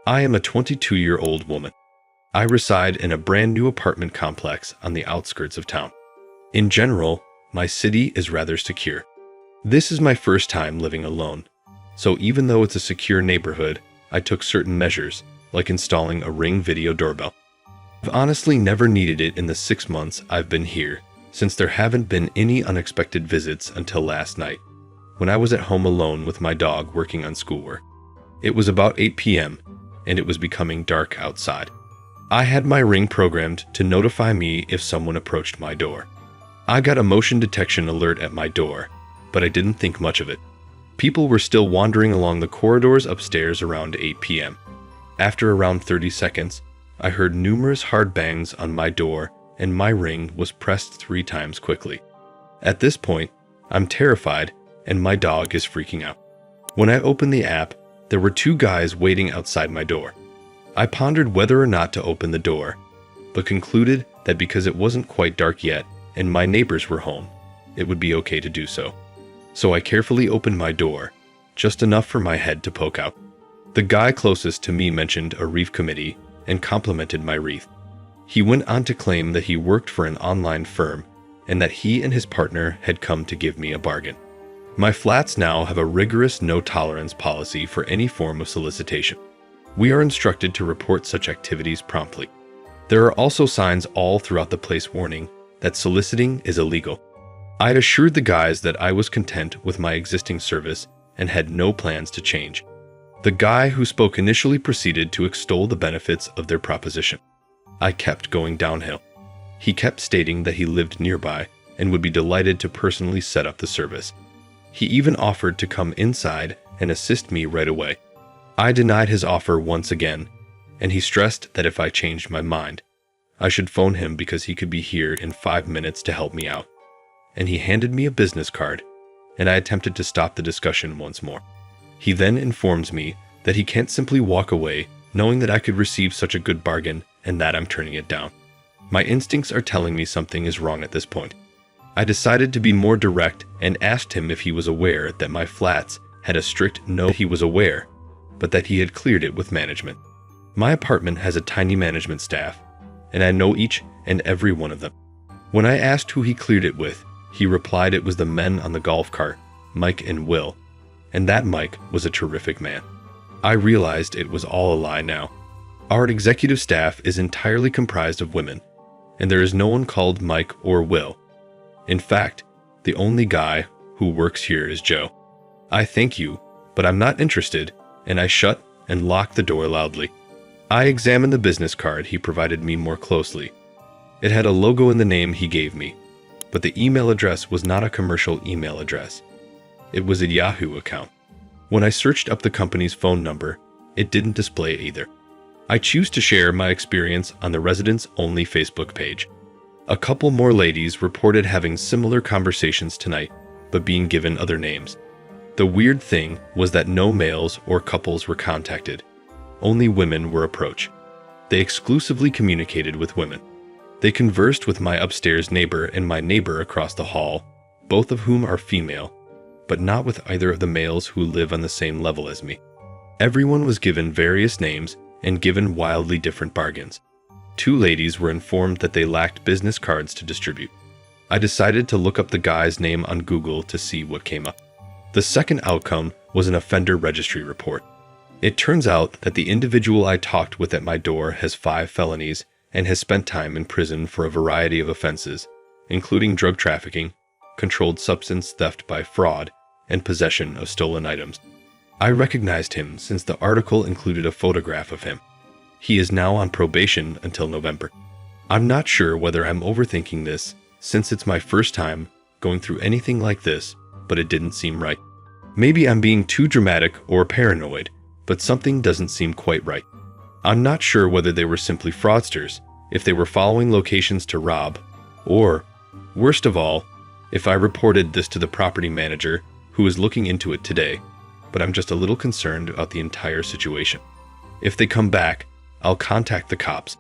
I am a 22-year-old woman. I reside in a brand new apartment complex on the outskirts of town. In general, my city is rather secure. This is my first time living alone, so even though it's a secure neighborhood, I took certain measures, like installing a Ring video doorbell. I've honestly never needed it in the 6 months I've been here, since there haven't been any unexpected visits until last night, when I was at home alone with my dog working on schoolwork. It was about 8 p.m., and it was becoming dark outside. I had my Ring programmed to notify me if someone approached my door. I got a motion detection alert at my door, but I didn't think much of it. People were still wandering along the corridors upstairs around 8 p.m. After around 30 seconds, I heard numerous hard bangs on my door, and my Ring was pressed 3 times quickly. At this point, I'm terrified, and my dog is freaking out. When I opened the app, there were 2 guys waiting outside my door. I pondered whether or not to open the door, but concluded that because it wasn't quite dark yet and my neighbors were home, it would be okay to do so. So I carefully opened my door, just enough for my head to poke out. The guy closest to me mentioned a wreath committee and complimented my wreath. He went on to claim that he worked for an online firm and that he and his partner had come to give me a bargain. My flats now have a rigorous no-tolerance policy for any form of solicitation. We are instructed to report such activities promptly. There are also signs all throughout the place warning that soliciting is illegal. I had assured the guys that I was content with my existing service and had no plans to change. The guy who spoke initially proceeded to extol the benefits of their proposition. I kept going downhill. He kept stating that he lived nearby and would be delighted to personally set up the service. He even offered to come inside and assist me right away. I denied his offer once again, and he stressed that if I changed my mind, I should phone him because he could be here in 5 minutes to help me out. And he handed me a business card, and I attempted to stop the discussion once more. He then informs me that he can't simply walk away knowing that I could receive such a good bargain and that I'm turning it down. My instincts are telling me something is wrong at this point. I decided to be more direct and asked him if he was aware that my flats had a strict no. He was aware, but that he had cleared it with management. My apartment has a tiny management staff, and I know each and every one of them. When I asked who he cleared it with, he replied it was the men on the golf cart, Mike and Will, and that Mike was a terrific man. I realized it was all a lie now. Our executive staff is entirely comprised of women, and there is no one called Mike or Will. In fact, the only guy who works here is Joe. I thank you, but I'm not interested, and I shut and locked the door loudly. I examined the business card he provided me more closely. It had a logo in the name he gave me, but the email address was not a commercial email address. It was a Yahoo account. When I searched up the company's phone number, it didn't display either. I choose to share my experience on the residents-only Facebook page. A couple more ladies reported having similar conversations tonight, but being given other names. The weird thing was that no males or couples were contacted. Only women were approached. They exclusively communicated with women. They conversed with my upstairs neighbor and my neighbor across the hall, both of whom are female, but not with either of the males who live on the same level as me. Everyone was given various names and given wildly different bargains. 2 ladies were informed that they lacked business cards to distribute. I decided to look up the guy's name on Google to see what came up. The second outcome was an offender registry report. It turns out that the individual I talked with at my door has 5 felonies and has spent time in prison for a variety of offenses, including drug trafficking, controlled substance theft by fraud, and possession of stolen items. I recognized him since the article included a photograph of him. He is now on probation until November. I'm not sure whether I'm overthinking this, since it's my first time going through anything like this, but it didn't seem right. Maybe I'm being too dramatic or paranoid, but something doesn't seem quite right. I'm not sure whether they were simply fraudsters, if they were following locations to rob, or, worst of all, if I reported this to the property manager who is looking into it today, but I'm just a little concerned about the entire situation. If they come back, I'll contact the cops.